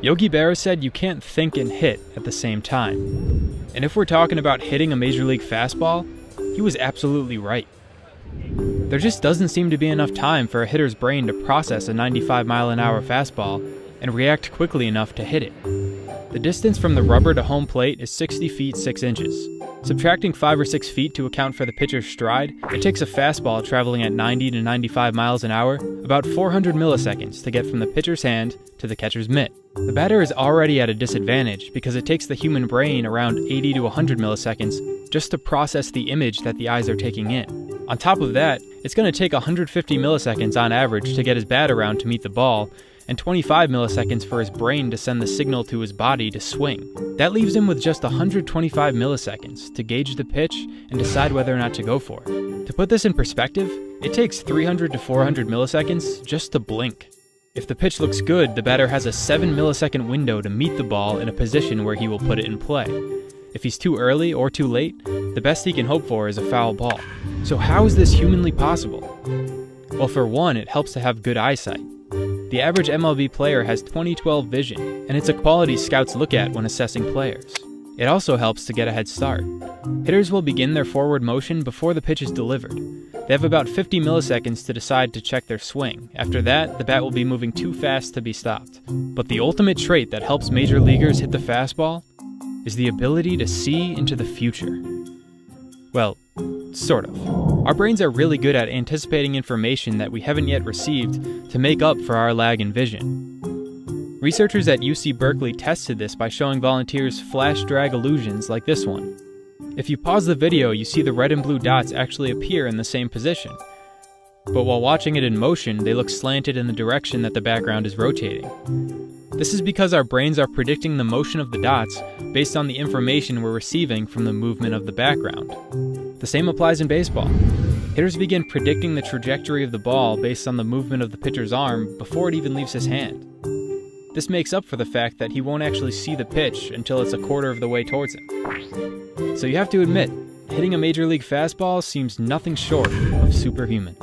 Yogi Berra said you can't think and hit at the same time. And if we're talking about hitting a major league fastball, he was absolutely right. There just doesn't seem to be enough time for a hitter's brain to process a 95-mile-an-hour fastball and react quickly enough to hit it. The distance from the rubber to home plate is 60 feet 6 inches. Subtracting 5 or 6 feet to account for the pitcher's stride, it takes a fastball traveling at 90 to 95 miles an hour about 400 milliseconds to get from the pitcher's hand to the catcher's mitt. The batter is already at a disadvantage because it takes the human brain around 80 to 100 milliseconds just to process the image that the eyes are taking in. On top of that, it's going to take 150 milliseconds on average to get his bat around to meet the ball, and 25 milliseconds for his brain to send the signal to his body to swing. That leaves him with just 125 milliseconds to gauge the pitch and decide whether or not to go for it. To put this in perspective, it takes 300 to 400 milliseconds just to blink. If the pitch looks good, the batter has a 7 millisecond window to meet the ball in a position where he will put it in play. If he's too early or too late, the best he can hope for is a foul ball. So how is this humanly possible? Well, for one, it helps to have good eyesight. The average MLB player has 20/12 vision, and it's a quality scouts look at when assessing players. It also helps to get a head start. Hitters will begin their forward motion before the pitch is delivered. They have about 50 milliseconds to decide to check their swing. After that, the bat will be moving too fast to be stopped. But the ultimate trait that helps major leaguers hit the fastball is the ability to see into the future. Well, sort of. Our brains are really good at anticipating information that we haven't yet received to make up for our lag in vision. Researchers at UC Berkeley tested this by showing volunteers flash drag illusions like this one. If you pause the video, you see the red and blue dots actually appear in the same position. But while watching it in motion, they look slanted in the direction that the background is rotating. This is because our brains are predicting the motion of the dots based on the information we're receiving from the movement of the background. The same applies in baseball. Hitters begin predicting the trajectory of the ball based on the movement of the pitcher's arm before it even leaves his hand. This makes up for the fact that he won't actually see the pitch until it's a quarter of the way towards him. So you have to admit, hitting a major league fastball seems nothing short of superhuman.